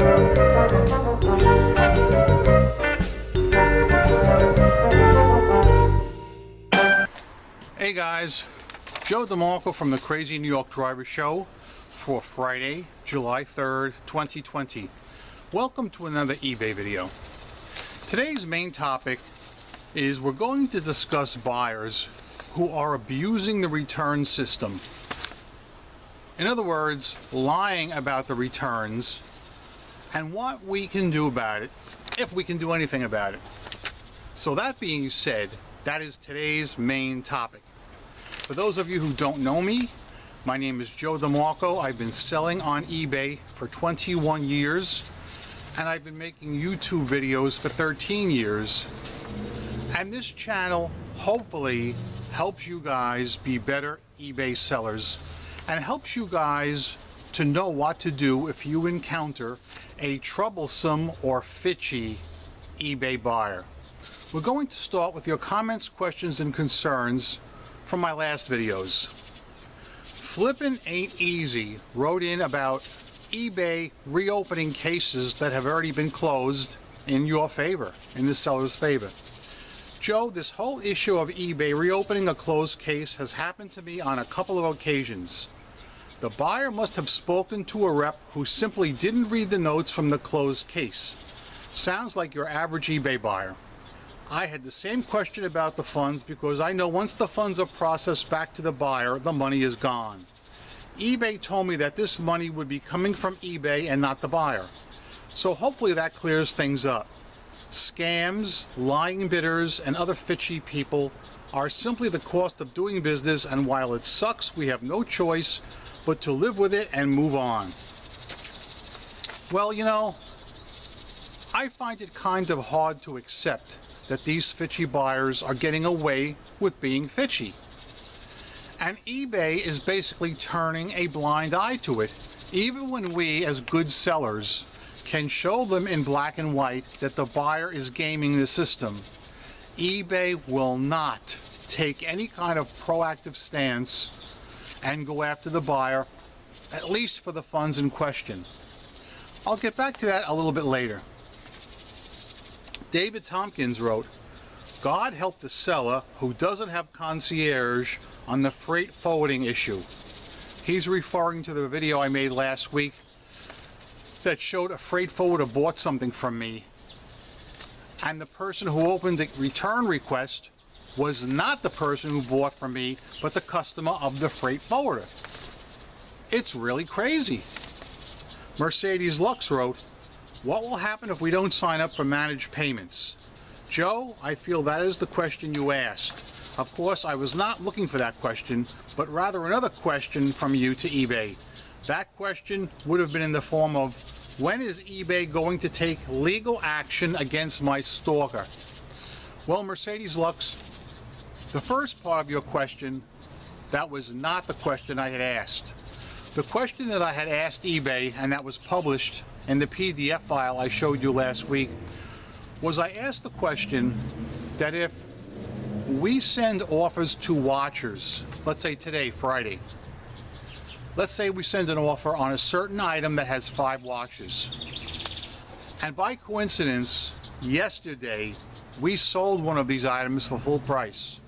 Hey guys, Joe DeMarco from the Crazy New York Driver Show for Friday, July 3rd, 2020. Welcome to another eBay video. Today's main topic is we're going to discuss buyers who are abusing the return system. In other words, lying about the returns and what we can do about it, if we can do anything about it. So that being said, that is today's main topic. For those of you who don't know me, my name is Joe DeMarco. I've been selling on eBay for 21 years, and I've been making YouTube videos for 13 years. And this channel hopefully helps you guys be better eBay sellers and helps you guys to know what to do if you encounter a troublesome or fitchy eBay buyer. We're going to start with your comments, questions, and concerns from my last videos. Flippin' Ain't Easy wrote in about eBay reopening cases that have already been closed in your favor, in the seller's favor. Joe, this whole issue of eBay reopening a closed case has happened to me on a couple of occasions. The buyer must have spoken to a rep who simply didn't read the notes from the closed case. Sounds like your average eBay buyer. I had the same question about the funds because I know once the funds are processed back to the buyer, the money is gone. eBay told me that this money would be coming from eBay and not the buyer. So hopefully that clears things up. Scams, lying bidders, and other fitchy people are simply the cost of doing business, and while it sucks, we have no choice but to live with it and move on. Well, you know, I find it kind of hard to accept that these fitchy buyers are getting away with being fitchy. And eBay is basically turning a blind eye to it, even when we as good sellers can show them in black and white that the buyer is gaming the system. eBay will not take any kind of proactive stance and go after the buyer, at least for the funds in question. I'll get back to that a little bit later. David Tompkins wrote, God help the seller who doesn't have concierge on the freight forwarding issue. He's referring to the video I made last week that showed a freight forwarder bought something from me, and the person who opened the return request was not the person who bought from me, but the customer of the freight forwarder. It's really crazy. Mercedes Lux wrote, what will happen if we don't sign up for managed payments? Joe, I feel that is the question you asked. Of course, I was not looking for that question, but rather another question from you to eBay. That question would have been in the form of, when is eBay going to take legal action against my stalker? Well, Mercedes Lux, the first part of your question, that was not the question I had asked. The question that I had asked eBay, and that was published in the PDF file I showed you last week, was I asked the question that if we send offers to watchers, let's say today, Friday, let's say we send an offer on a certain item that has 5 watches, and by coincidence, yesterday, we sold one of these items for full price.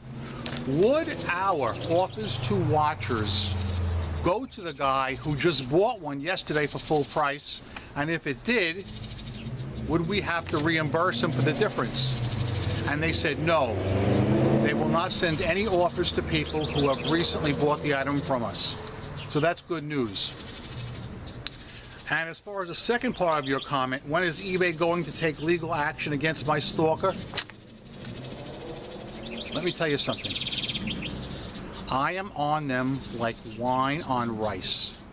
Would our offers to watchers go to the guy who just bought one yesterday for full price? And if it did, would we have to reimburse him for the difference? And they said no. They will not send any offers to people who have recently bought the item from us. So that's good news. And as far as the second part of your comment, when is eBay going to take legal action against my stalker? Let me tell you something. I am on them like wine on rice.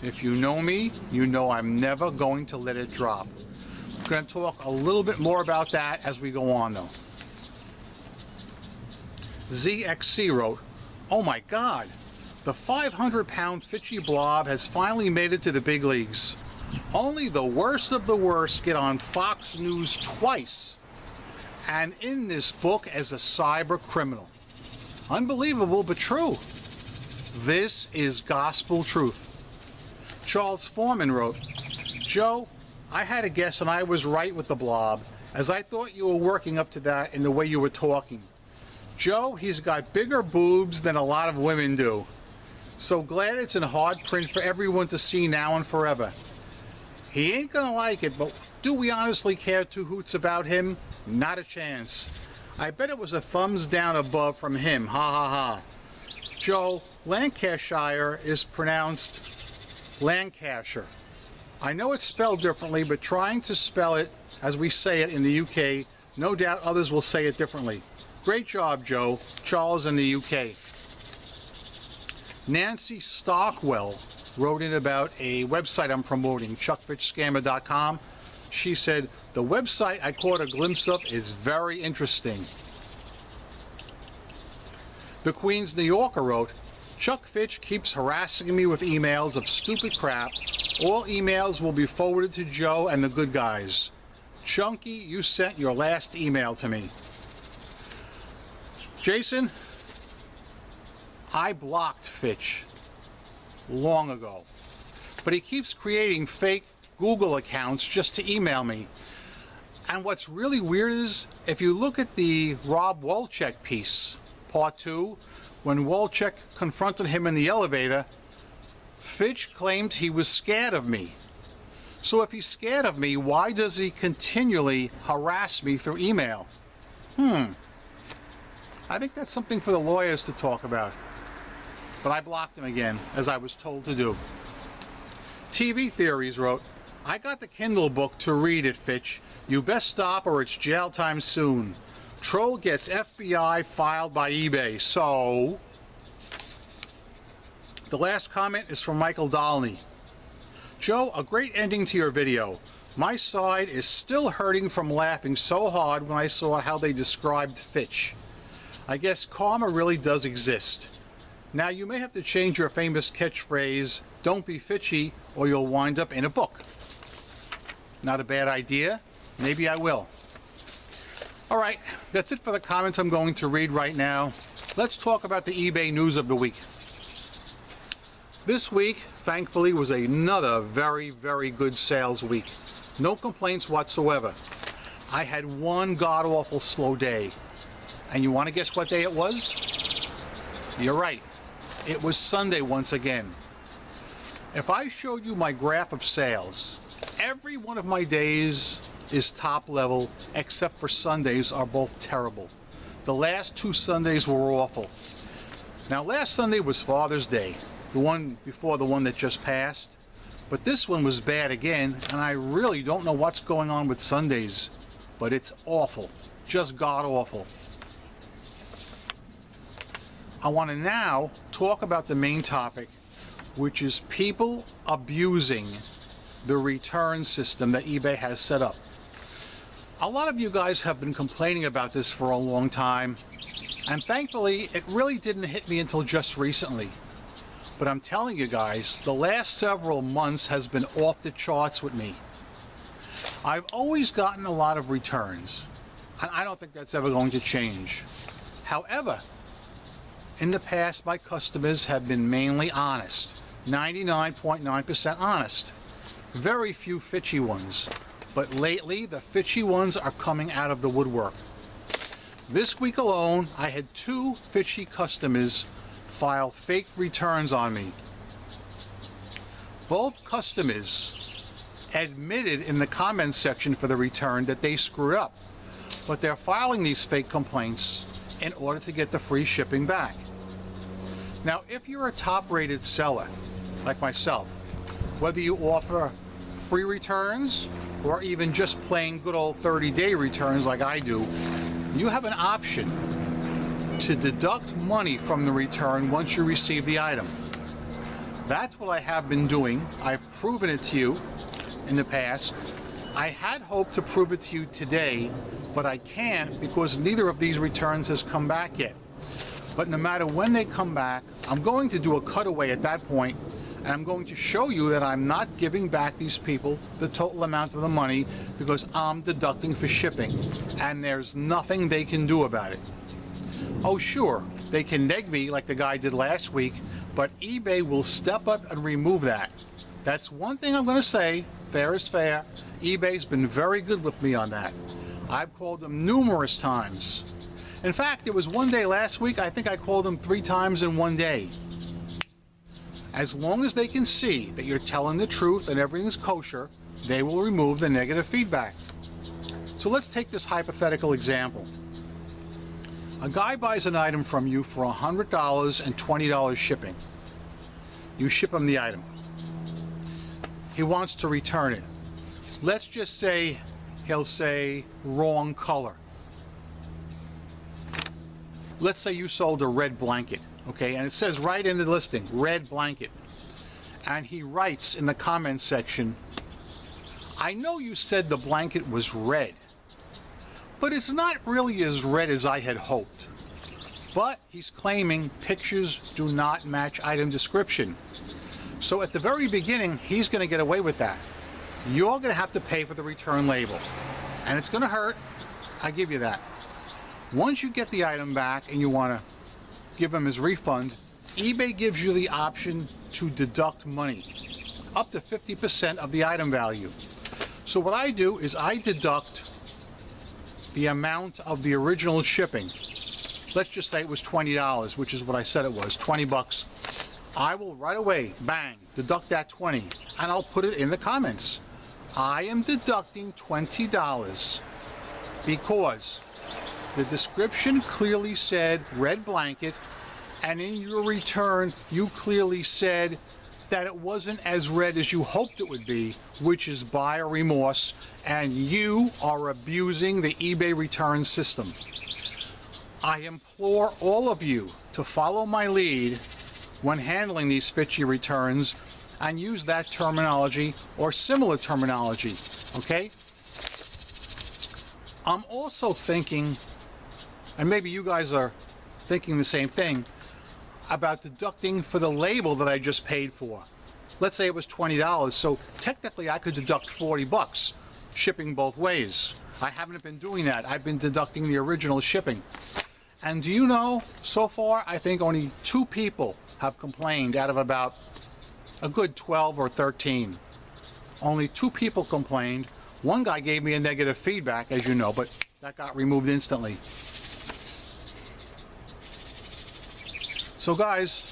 If you know me, you know I'm never going to let it drop. We're going to talk a little bit more about that as we go on, though. ZXC wrote, oh my God, the 500-pound fitchy blob has finally made it to the big leagues. Only the worst of the worst get on Fox News twice, and in this book as a cyber criminal. Unbelievable, but true. This is gospel truth. Charles Foreman wrote, Joe, I had a guess and I was right with the blob, as I thought you were working up to that in the way you were talking. Joe, he's got bigger boobs than a lot of women do. So glad it's in hard print for everyone to see now and forever. He ain't gonna like it, but do we honestly care two hoots about him? Not a chance. I bet it was a thumbs down above from him, ha ha ha. Joe, Lancashire is pronounced Lancashire. I know it's spelled differently, but trying to spell it as we say it in the UK, no doubt others will say it differently. Great job, Joe. Charles in the UK. Nancy Stockwell wrote in about a website I'm promoting, chuckfishscammer.com. She said, the website I caught a glimpse of is very interesting. The Queen's New Yorker wrote, Chuck Fitch keeps harassing me with emails of stupid crap. All emails will be forwarded to Joe and the good guys. Chunky, you sent your last email to me. Jason, I blocked Fitch long ago, but he keeps creating fake Google accounts just to email me. And what's really weird is, if you look at the Rob Wolchek piece, part 2, when Wolchek confronted him in the elevator, Fitch claimed he was scared of me. So if he's scared of me, why does he continually harass me through email? I think that's something for the lawyers to talk about. But I blocked him again, as I was told to do. TV Theories wrote, I got the Kindle book to read it, Fitch. You best stop or it's jail time soon. Troll gets FBI filed by eBay, so... The last comment is from Michael Dolney. Joe, a great ending to your video. My side is still hurting from laughing so hard when I saw how they described Fitch. I guess karma really does exist. Now you may have to change your famous catchphrase, don't be Fitchy, or you'll wind up in a book. Not a bad idea. Maybe I will. Alright, that's it for the comments I'm going to read right now. Let's talk about the eBay news of the week. This week, thankfully, was another very, very good sales week. No complaints whatsoever. I had one god-awful slow day. And you want to guess what day it was? You're right. It was Sunday once again. If I showed you my graph of sales, every one of my days is top level, except for Sundays are both terrible. The last 2 Sundays were awful. Now last Sunday was Father's Day, the one before the one that just passed. But this one was bad again, and I really don't know what's going on with Sundays. But it's awful. Just god-awful. I want to now talk about the main topic, which is people abusing the return system that eBay has set up. A lot of you guys have been complaining about this for a long time, and thankfully it really didn't hit me until just recently. But I'm telling you guys, the last several months has been off the charts with me. I've always gotten a lot of returns, and I don't think that's ever going to change. However, in the past, my customers have been mainly honest, 99.9% honest. Very few Fitchy ones, but lately the Fitchy ones are coming out of the woodwork. This week alone, I had 2 Fitchy customers file fake returns on me. Both customers admitted in the comments section for the return that they screwed up, but they're filing these fake complaints in order to get the free shipping back. Now, if you're a top-rated seller, like myself, whether you offer free returns or even just plain good old 30-day returns like I do, you have an option to deduct money from the return once you receive the item. That's what I have been doing. I've proven it to you in the past. I had hoped to prove it to you today, but I can't because neither of these returns has come back yet. But no matter when they come back, I'm going to do a cutaway at that point, and I'm going to show you that I'm not giving back these people the total amount of the money because I'm deducting for shipping, and there's nothing they can do about it. Oh sure, they can neg me like the guy did last week, but eBay will step up and remove that. That's one thing I'm going to say, Fair is fair. eBay's been very good with me on that. I've called them numerous times. In fact, there was one day last week, I think I called them 3 times in one day. As long as they can see that you're telling the truth and everything's kosher, they will remove the negative feedback. So let's take this hypothetical example. A guy buys an item from you for $100 and $20 shipping. You ship him the item. He wants to return it. Let's just say he'll say wrong color. Let's say you sold a red blanket, okay, and it says right in the listing, red blanket. And he writes in the comments section, I know you said the blanket was red, but it's not really as red as I had hoped. But he's claiming pictures do not match item description. So at the very beginning, he's going to get away with that. You're going to have to pay for the return label. And it's going to hurt. I give you that. Once you get the item back and you want to give him his refund, eBay gives you the option to deduct money, up to 50% of the item value. So what I do is I deduct the amount of the original shipping. Let's just say it was $20, which is what I said it was, 20 bucks. I will right away, bang, deduct that 20, and I'll put it in the comments. I am deducting $20 because the description clearly said red blanket, and in your return, you clearly said that it wasn't as red as you hoped it would be, which is buyer remorse, and you are abusing the eBay return system. I implore all of you to follow my lead when handling these fishy returns and use that terminology or similar terminology, okay? I'm also thinking, and maybe you guys are thinking the same thing, about deducting for the label that I just paid for. Let's say it was $20, so technically I could deduct 40 bucks, shipping both ways. I haven't been doing that. I've been deducting the original shipping. And do you know, so far, I think only 2 people have complained out of about a good 12 or 13. Only 2 people complained. One guy gave me a negative feedback, as you know, but that got removed instantly. So guys,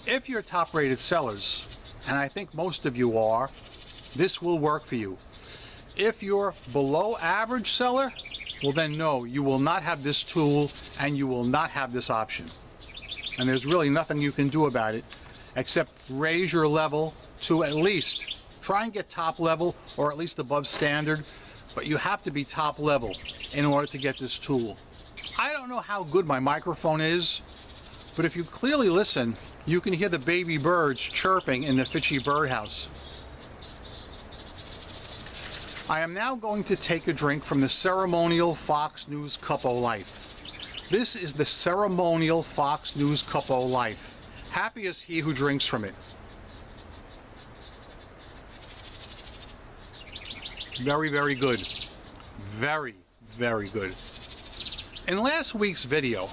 if you're top-rated sellers, and I think most of you are, this will work for you. If you're below average seller, well then no, you will not have this tool and you will not have this option. And there's really nothing you can do about it except raise your level to at least try and get top level or at least above standard, but you have to be top level in order to get this tool. I don't know how good my microphone is, but if you clearly listen, you can hear the baby birds chirping in the Fitchy birdhouse. I am now going to take a drink from the ceremonial Fox News Cup O' Life. This is the ceremonial Fox News Cup O' Life. Happy is he who drinks from it. Very, very good. Very, very good. In last week's video,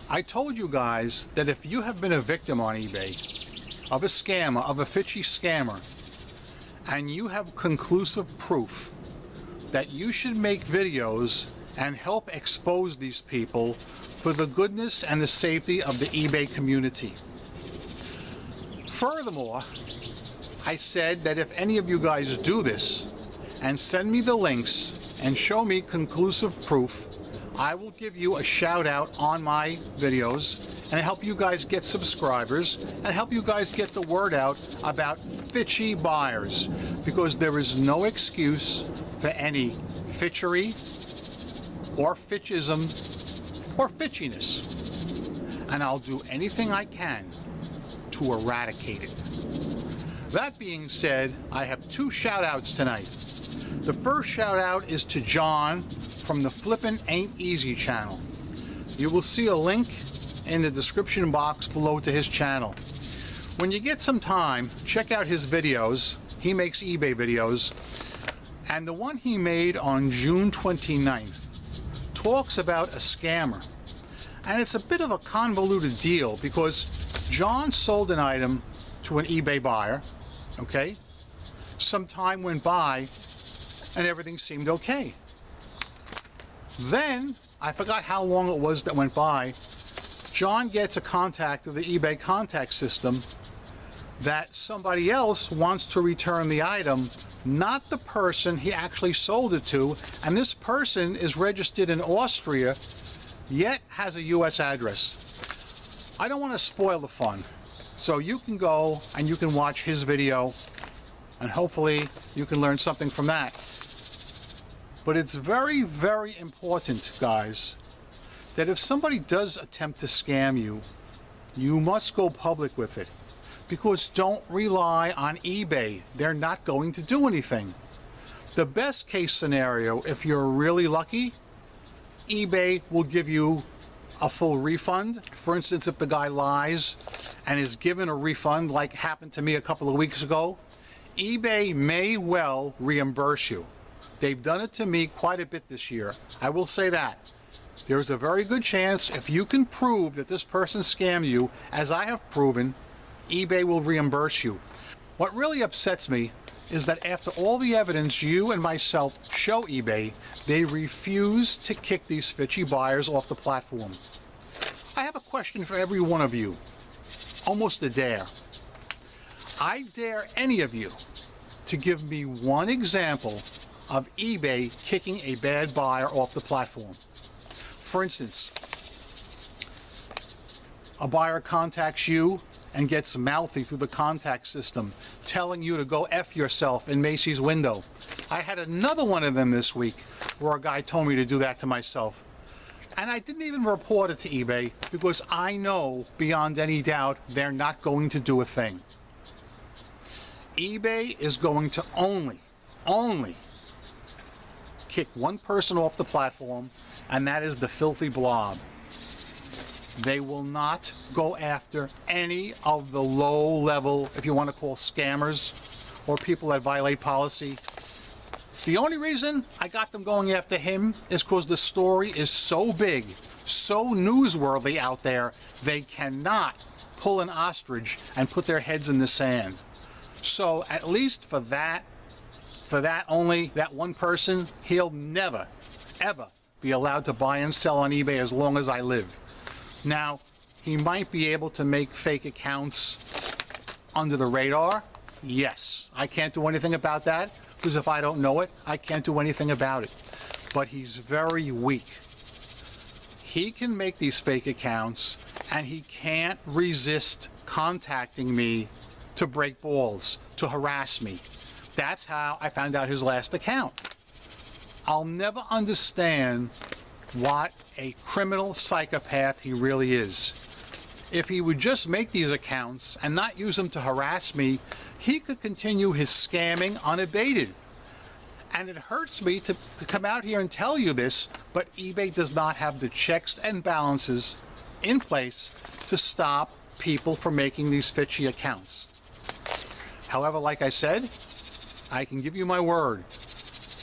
I told you guys that if you have been a victim on eBay of a scammer, of a Fitchy scammer, and you have conclusive proof that you should make videos and help expose these people for the goodness and the safety of the eBay community. Furthermore, I said that if any of you guys do this and send me the links and show me conclusive proof, I will give you a shout out on my videos and help you guys get subscribers and help you guys get the word out about Fitchy buyers, because there is no excuse for any fitchery or Fitchism or Fitchiness, and I'll do anything I can to eradicate it. That being said, I have 2 shout outs tonight. The first shout out is to John from the Flippin' Ain't Easy channel. You will see a link in the description box below to his channel. When you get some time, check out his videos. He makes eBay videos, and the one he made on June 29th talks about a scammer, and it's a bit of a convoluted deal because John sold an item to an eBay buyer, okay, Some time went by and everything seemed okay. Then, I forgot how long it was that went by, John gets a contact of the eBay contact system that somebody else wants to return the item, not the person he actually sold it to, and this person is registered in Austria, yet has a US address. I don't want to spoil the fun, so you can go and you can watch his video, and hopefully you can learn something from that. But it's very, very important, guys, that if somebody does attempt to scam you, you must go public with it. Because don't rely on eBay. They're not going to do anything. The best case scenario, if you're really lucky, eBay will give you a full refund. For instance, if the guy lies and is given a refund, like happened to me a couple of weeks ago, eBay may well reimburse you. They've done it to me quite a bit this year. I will say that. There's a very good chance, if you can prove that this person scammed you, as I have proven, eBay will reimburse you. What really upsets me is that after all the evidence you and myself show eBay, they refuse to kick these fishy buyers off the platform. I have a question for every one of you. Almost a dare. I dare any of you to give me one example of eBay kicking a bad buyer off the platform. For instance, a buyer contacts you and gets mouthy through the contact system, telling you to go F yourself in Macy's window. I had another one of them this week where a guy told me to do that to myself. And I didn't even report it to eBay because I know beyond any doubt they're not going to do a thing. eBay is going to only kick one person off the platform, and that is the filthy blob. They will not go after any of the low-level, if you want to call scammers, or people that violate policy. The only reason I got them going after him is because the story is so big, so newsworthy out there, they cannot pull an ostrich and put their heads in the sand. So at least for that only, that one person, he'll never, ever be allowed to buy and sell on eBay as long as I live. Now, he might be able to make fake accounts under the radar. Yes, I can't do anything about that, because if I don't know it, I can't do anything about it. But he's very weak. He can make these fake accounts, and he can't resist contacting me to break balls, to harass me. That's how I found out his last account. I'll never understand what a criminal psychopath he really is. If he would just make these accounts and not use them to harass me, he could continue his scamming unabated. And it hurts me to come out here and tell you this, but eBay does not have the checks and balances in place to stop people from making these fishy accounts. However, like I said, I can give you my word.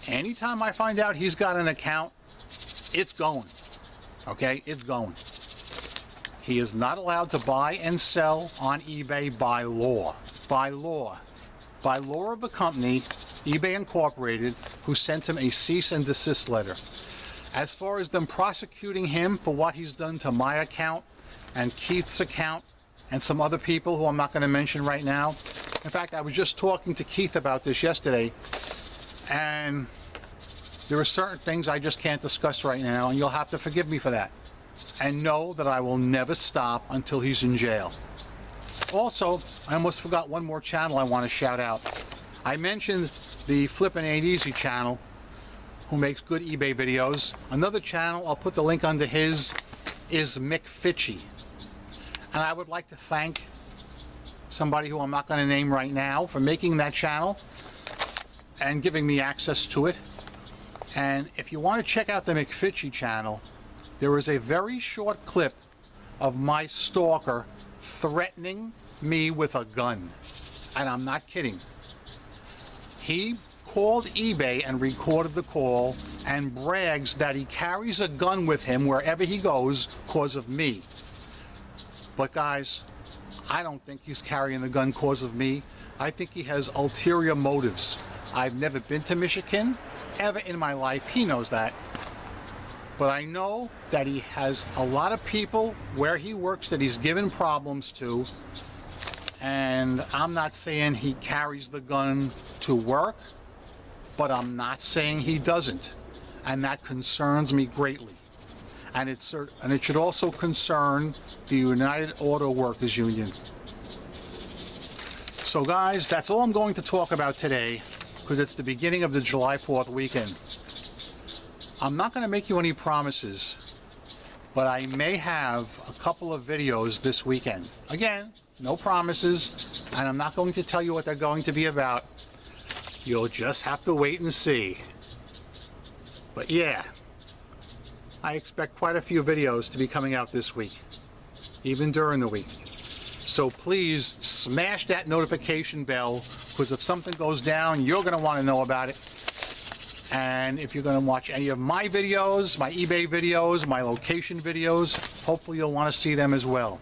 Anytime I find out he's got an account, it's going. Okay? It's going. He is not allowed to buy and sell on eBay by law. By law. By law of the company, eBay Incorporated, who sent him a cease and desist letter. As far as them prosecuting him for what he's done to my account and Keith's account and some other people who I'm not going to mention right now. In fact, I was just talking to Keith about this yesterday, and there are certain things I just can't discuss right now, and you'll have to forgive me for that. And know that I will never stop until he's in jail. Also, I almost forgot one more channel I want to shout out. I mentioned the Flippin' Ain't Easy channel, who makes good eBay videos. Another channel, I'll put the link under his, is Mick Fitchy. And I would like to thank somebody who I'm not going to name right now for making that channel and giving me access to it. And if you want to check out the McFitchy channel, there is a very short clip of my stalker threatening me with a gun. And I'm not kidding. He called eBay and recorded the call and brags that he carries a gun with him wherever he goes because of me. But guys, I don't think he's carrying the gun because of me. I think he has ulterior motives. I've never been to Michigan, ever in my life. He knows that. But I know that he has a lot of people where he works that he's given problems to. And I'm not saying he carries the gun to work, but I'm not saying he doesn't. And that concerns me greatly. And it should also concern the United Auto Workers Union. So guys, that's all I'm going to talk about today, because it's the beginning of the July 4th weekend. I'm not going to make you any promises, but I may have a couple of videos this weekend. Again, no promises, and I'm not going to tell you what they're going to be about. You'll just have to wait and see. But yeah, I expect quite a few videos to be coming out this week, even during the week. So please smash that notification bell, because if something goes down, you're going to want to know about it. And if you're going to watch any of my videos, my eBay videos, my location videos, hopefully you'll want to see them as well.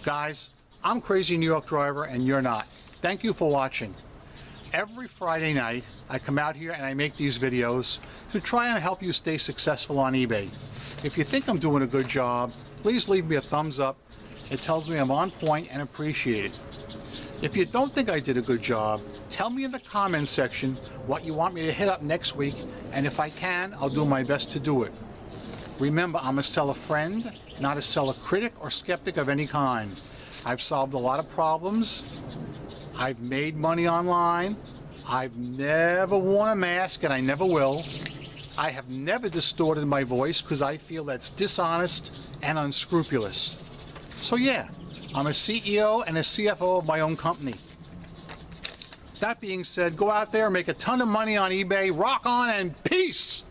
Guys, I'm Crazy New York Driver and you're not. Thank you for watching. Every Friday night, I come out here and I make these videos to try and help you stay successful on eBay. If you think I'm doing a good job, please leave me a thumbs up. It tells me I'm on point and appreciated. If you don't think I did a good job, tell me in the comments section what you want me to hit up next week, and if I can, I'll do my best to do it. Remember, I'm a seller friend, not a seller critic or skeptic of any kind. I've solved a lot of problems. I've made money online. I've never worn a mask, and I never will. I have never distorted my voice because I feel that's dishonest and unscrupulous. So yeah, I'm a CEO and a CFO of my own company. That being said, go out there, make a ton of money on eBay, rock on, and peace!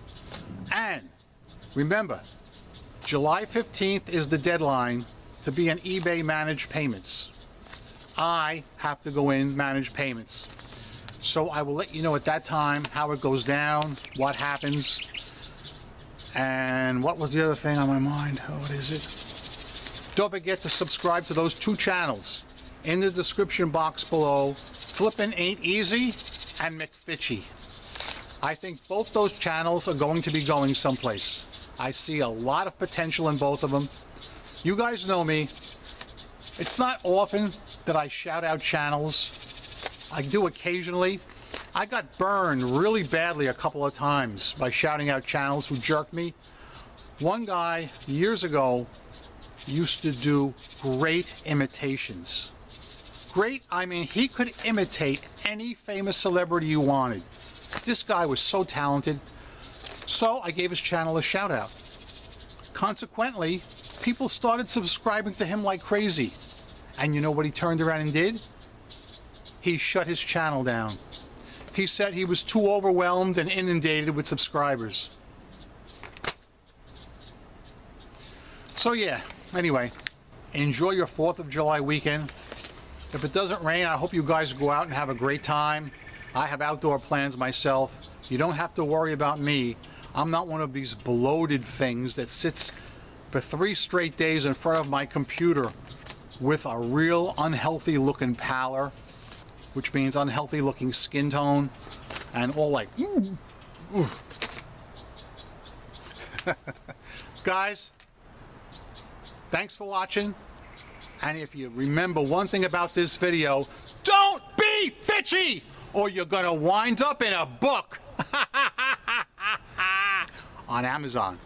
And remember, July 15th is the deadline to be an eBay managed payments. I have to go in manage payments. So I will let you know at that time how it goes down, what happens, and what was the other thing on my mind? Oh, what is it? Don't forget to subscribe to those two channels in the description box below, Flippin' Ain't Easy and McFitchy. I think both those channels are going to be going someplace. I see a lot of potential in both of them. You guys know me. It's not often that I shout out channels. I do occasionally. I got burned really badly a couple of times by shouting out channels who jerked me. One guy years ago used to do great imitations. Great, I mean, he could imitate any famous celebrity you wanted. This guy was so talented. So I gave his channel a shout out. Consequently, people started subscribing to him like crazy. And you know what he turned around and did? He shut his channel down. He said he was too overwhelmed and inundated with subscribers. So yeah, anyway, enjoy your 4th of July weekend. If it doesn't rain, I hope you guys go out and have a great time. I have outdoor plans myself. You don't have to worry about me. I'm not one of these bloated things that sits for 3 straight days in front of my computer with a real unhealthy looking pallor, which means unhealthy looking skin tone, and all like, Guys, thanks for watching. And if you remember one thing about this video, don't be fitchy or you're gonna wind up in a book on Amazon.